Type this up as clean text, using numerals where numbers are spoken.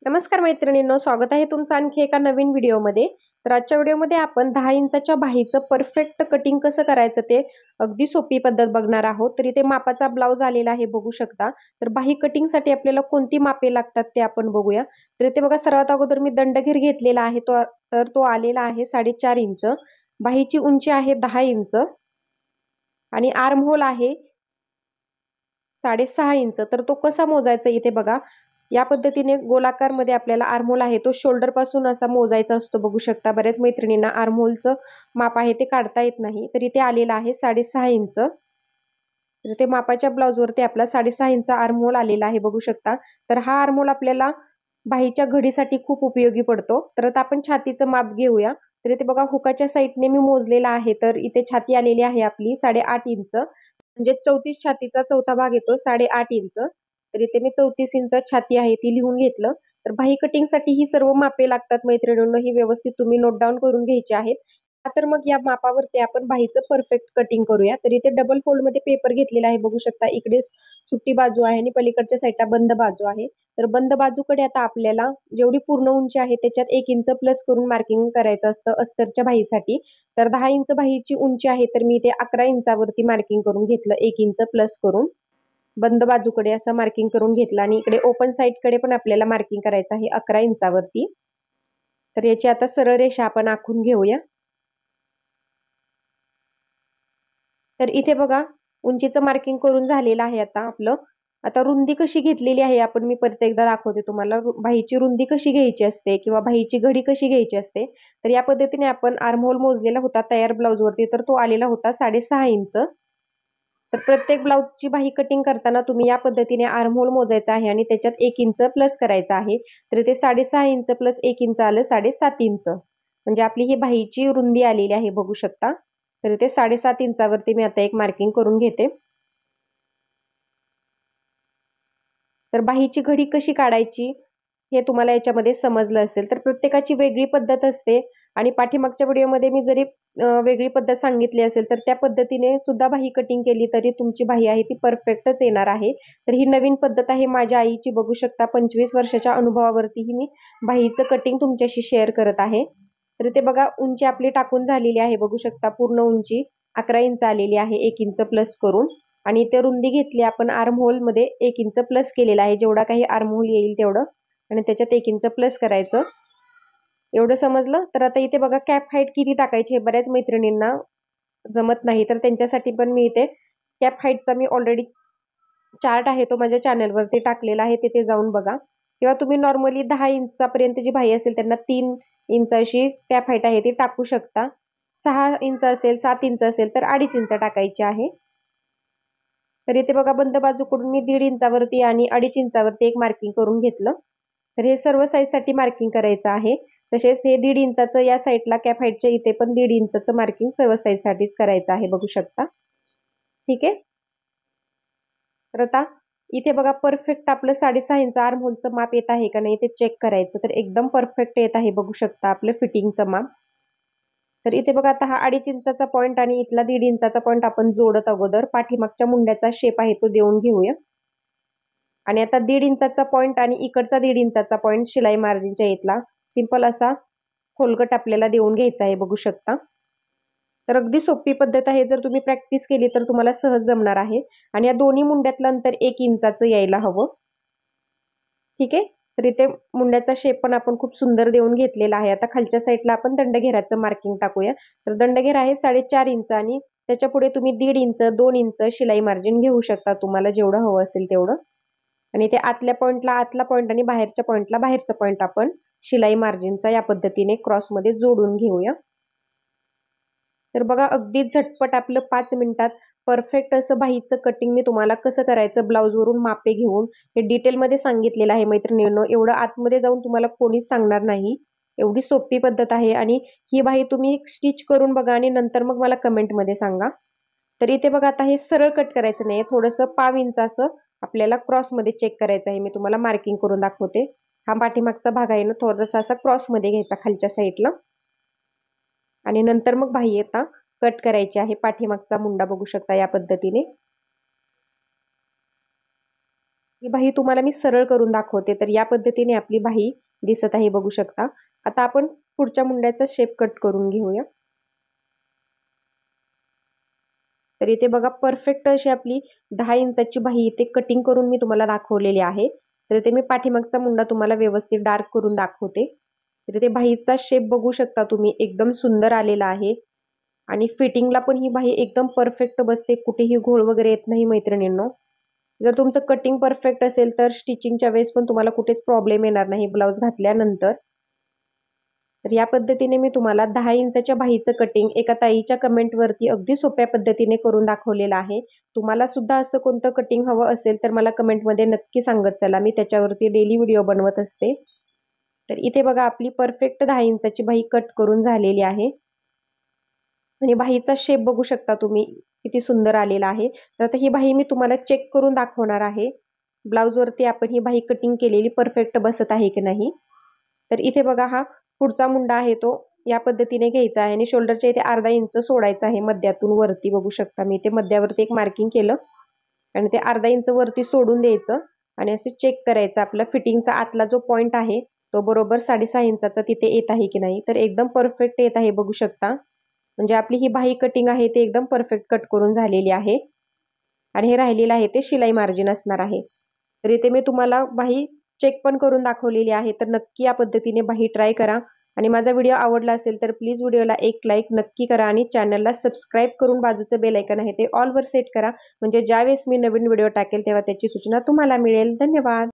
नमस्कार मैत्रिणींनो, स्वागत आहे तुमचं आणखी एका नवीन व्हिडिओमध्ये. तर आजच्या व्हिडिओमध्ये आपण 10 इंचाच्या बाहीचं परफेक्ट कटिंग कसं करायचं ते अगदी सोपी पद्धत बघणार आहोत. तर इथे मापाचा ब्लाउज आलेला आहे, बघू शकता. तर बाही कटिंगसाठी आपल्याला कोणती मापे लागतात ते आपण बघूया. तर इथे बघा, सर्वात अगोदर मी दंडघेर घेतलेला आहे, तो आलेला आहे 4.5 इंच. बाहीची उंची आहे 10 इंच आणि आर्म होल आहे 6.5 इंच. तर तो कसा मोजायचा इथे बघा, या पद्धतीने गोलाकार मध्ये आपल्याला आर्महोल आहे तो शोल्डर पासून असा मोजायचा असतो, बघू शकता. बऱ्याच मैत्रिणींना आर्महोलचं माप आहे ते काढता येत नाही, तर इथे आलेला आहे 6.5 इंच. तर ते मापाच्या ब्लाउज वरती आपला 6.5 इंच आर्महोल आलेला आहे, बघू शकता. तर हा आर्महोल आपल्याला बाहीच्या घडीसाठी खूप उपयोगी पडतो. तर आता आपण छातीचं माप घेऊया. तर इथे बघा, हुकाच्या साईडने मी मोजलेला आहे. तर इथे छाती आलेली आहे आपली 8.5 इंच, म्हणजे 34 छातीचा चौथा भाग येतो 8.5 इंच. तर इथे मी 34 इंच छाती आहे ती लिहून घेतलं. तर बाही कटिंगसाठी ही सर्व मापे लागतात मैत्रिणींनो, ही व्यवस्थित तुम्ही नोट डाऊन करून घ्यायची आहेत. तर मग या मापावरती आपण बाहीचं परफेक्ट कटिंग करूया. तर इथे डबल फोल्ड मध्ये पेपर घेतलेला आहे, बघू शकता. इकडे सुट्टी बाजू आहे आणि पलीकडच्या साईडला बंद बाजू आहे. तर बंद बाजूकडे आता आपल्याला जेवढी पूर्ण उंची आहे त्याच्यात 1 इंच प्लस करून मार्किंग करायचं असतं अस्तरच्या बाहीसाठी. तर 10 इंच बाहीची उंची आहे, तर मी इथे 11 इंचावरती मार्किंग करून घेतलं, 1 इंच प्लस करून बंद बाजूकडे असं मार्किंग करून घेतलं. आणि इकडे ओपन साईडकडे पण आपल्याला मार्किंग करायचं आहे 11 इंचावरती. तर याची आता सरळ रेषा आपण आखून घेऊया. तर इथे बघा, उंचीचं मार्किंग करून झालेलं आहे आता आपलं. आता रुंदी कशी घेतलेली आहे आपण मी परत एकदा दाखवते तुम्हाला. बाहीची रुंदी कशी घ्यायची असते किंवा बाहीची घडी कशी घ्यायची असते. तर या पद्धतीने आपण आर्महोल मोजलेला होता तयार ब्लाउज वरती, तर तो आलेला होता 6.5 इंच. तर प्रत्येक ब्लाउजची बाही कटिंग करताना तुम्ही या पद्धतीने आर्महोल मोजायचा आहे आणि त्याच्यात 1 इंच प्लस करायचा आहे. तर ते 6.5 इंच प्लस 1 इंच आलं 7.5 इंच, म्हणजे आपली ही बाहीची रुंदी आलेली आहे, बघू शकता. तर इथे 7.5 इंचावरती मी आता एक मार्किंग करून घेते. तर बाहीची घडी कशी काढायची हे तुम्हाला याच्यामध्ये समजलं असेल. तर प्रत्येकाची वेगळी पद्धत असते आणि पाठीमागच्या व्हिडिओमध्ये मी जरी वेगळी पद्धत सांगितली असेल तर त्या पद्धतीने सुद्धा बाही कटिंग केली तरी तुमची बाही आहे ती परफेक्टच येणार आहे. तर ही नवीन पद्धत आहे माझ्या आईची, बघू शकता. 25 वर्षाच्या अनुभवावरती मी बाहीचं कटिंग तुमच्याशी शेअर करत आहे. तर इथे बघा, उंची आपली टाकून झालेली आहे, बघू शकता. पूर्ण उंची 11 इंच आलेली आहे, 1 इंच प्लस करून. आणि इथे रुंदी घेतली आपण आर्महोल मध्ये 1 इंच प्लस केलेला आहे, जेवढा काही आर्महोल येईल तेवढं, आणि त्याच्यात 1 इंच प्लस करायचं. एवढं समजलं. तर आता इथे बघा, कॅप हाईट किती टाकायची हे बऱ्याच मैत्रिणींना जमत नाही, तर त्यांच्यासाठी पण मी इथे कॅप हाईटचा मी ऑलरेडी चार्ट आहे तो माझ्या चॅनलवरती टाकलेला आहे, तिथे जाऊन बघा. किंवा तुम्ही नॉर्मली 10 इंचापर्यंत जी बाही असेल त्यांना 3 इंच अशी कॅप हाईट आहे ती टाकू शकता. 6 इंच असेल, 7 इंच असेल तर 2.5 इंच टाकायची आहे. तर इथे बघा, बंद बाजूकडून मी 1.5 इंचावरती आणि 2.5 इंचावरती एक मार्किंग करून घेतलं. तर हे सर्व साईजसाठी मार्किंग करायचं आहे. तसेच हे 1.5 इंचाचं या साईडला कॅप हाईटच्या इथे पण 1.5 इंचाचं मार्किंग सर्व साईजसाठीच करायचं आहे, बघू शकता. ठीक आहे. तर आता इथे बघा, परफेक्ट आपलं 6.5 इंच आर्महोलचं माप येत आहे का नाही ते चेक करायचं. तर एकदम परफेक्ट येत आहे, बघू शकता, आपलं फिटिंगचं माप. तर इथे बघा, आता हा 2.5 इंचाचा पॉईंट आणि इथला 1.5 इंचाचा पॉईंट आपण जोडत अगोदर पाठीमागच्या मुंड्याचा शेप आहे तो देऊन घेऊया. आणि आता 1.5 इंचाचा पॉईंट आणि इकडचा 1.5 इंचाचा पॉईंट शिलाई मार्जिनच्या इथला सिंपल असा खोलगट आपल्याला देऊन घ्यायचा आहे, बघू शकता. तर अगदी सोपी पद्धत आहे, जर तुम्ही प्रॅक्टिस केली तर तुम्हाला सहज जमणार आहे. आणि या दोन्ही मुंड्यातलं अंतर 1 इंचाचं यायला हवं. ठीक आहे. तर इथे मुंड्याचा शेप पण आपण खूप सुंदर देऊन घेतलेला आहे. आता खालच्या साईडला आपण दंडघेराचं मार्किंग टाकूया. तर दंडघेर आहे 4.5 इंच आणि त्याच्या पुढे तुम्ही 1.5 इंच, 2 इंच शिलाई मार्जिन घेऊ शकता, तुम्हाला जेवढं हवं असेल तेवढं. आणि ते आतल्या पॉइंटला आतला पॉइंट आणि बाहेरच्या पॉइंटला बाहेरचा पॉइंट आपण शिलाई मार्जिनचा या पद्धतीने क्रॉस मध्ये जोडून घेऊया. तर बघा, अगदी झटपट आपलं 5 मिनिटात परफेक्ट असं बाहीचं कटिंग मी तुम्हाला कसं करायचं ब्लाउज वरून मापे घेऊन हे डिटेलमध्ये सांगितलेलं आहे मैत्रिणींनो. एवढं आतमध्ये जाऊन तुम्हाला कोणीच सांगणार नाही, एवढी सोपी पद्धत आहे. आणि ही बाही तुम्ही स्टिच करून बघा आणि नंतर मग मला कमेंटमध्ये सांगा. तर इथे बघा, आता हे सरळ कट करायचं नाही, थोडंसं पाव इंच असं आपल्याला क्रॉस मध्ये चेक करायचं आहे. मी तुम्हाला मार्किंग करून दाखवते. हा पाठीमागचा भाग आहे ना, थोडासा असा क्रॉस मध्ये घ्यायचा खालच्या साईडला आणि नंतर मग बाही येता कट करायची आहे. पाठीमागचा मुंडा बघू शकता या पद्धतीने. ही बाही तुम्हाला मी सरळ करून दाखवते. तर या पद्धतीने आपली बाही दिसत आहे, बघू शकता. आता आपण पुढच्या मुंड्याचा शेप कट करून घेऊया. तर इथे बघा परफेक्ट अशी आपली 10 इंचाची बाही इथे कटिंग करून मी तुम्हाला दाखवलेली आहे. तर इथे मी पाठीमागचा मुंडा तुम्हाला व्यवस्थित डार्क करून दाखवते. तर इथे बाहीचा शेप बघू शकता तुम्ही, एकदम सुंदर आलेला आहे आणि फिटिंगला पण ही बाही एकदम परफेक्ट बसते. कुठेही घोळ वगैरे येत नाही मैत्रिणींनो. जर तुमचं कटिंग परफेक्ट असेल तर स्टिचिंगच्या वेळेस पण तुम्हाला कुठेच प्रॉब्लेम येणार नाही ब्लाउज घातल्यानंतर. तर या पद्धतीने मी तुम्हाला 10 इंचाच्या बाहीचं कटिंग एका ताईच्या कमेंटवरती अगदी सोप्या पद्धतीने करून दाखवलेलं आहे. तुम्हाला सुद्धा असं कोणतं कटिंग हवं असेल तर मला कमेंटमध्ये नक्की सांगत चला. मी त्याच्यावरती डेली व्हिडिओ बनवत असते. तर इथे बघा आपली परफेक्ट 10 इंचाची बाही कट करून झालेली आहे आणि बाहीचा शेप बघू शकता तुम्ही, किती सुंदर आलेला आहे. तर आता ही बाही मी तुम्हाला चेक करून दाखवणार आहे. ब्लाउजवरती आपण ही बाही कटिंग केलेली परफेक्ट बसत आहे की नाही. तर इथे बघा हा पुढचा मुंडा आहे तो या पद्धतीने घ्यायचा आहे आणि शोल्डरच्या इथे अर्धा इंच सोडायचा आहे मध्यातून वरती. बघू शकता मी इथे मध्यावरती एक मार्किंग केलं आणि ते अर्धा इंच वरती सोडून द्यायचं आणि असे चेक करायचं आपला फिटिंगचा आतला जो पॉइंट आहे तो बरोबर 6.5 इंचाचा तिथे येत आहे की नाही. तर एकदम परफेक्ट येत आहे, बघू शकता. म्हणजे आपली ही बाही कटिंग आहे ते एकदम परफेक्ट कट करून झालेली आहे आणि हे राहिलेलं आहे ते शिलाई मार्जिन असणार आहे. तर इथे मी तुम्हाला बाही चेक पण करून दाखवलेली आहे. तर नक्की या पद्धतीने बाही ट्राय करा आणि माझा व्हिडिओ आवडला असेल तर प्लीज व्हिडिओला एक लाईक नक्की करा आणि चॅनलला सबस्क्राईब करून बाजूचं बेल आयकॉन आहे ते ऑलवर सेट करा. म्हणजे ज्यावेळेस मी नवीन व्हिडिओ टाकेल तेव्हा त्याची सूचना तुम्हाला मिळेल. धन्यवाद.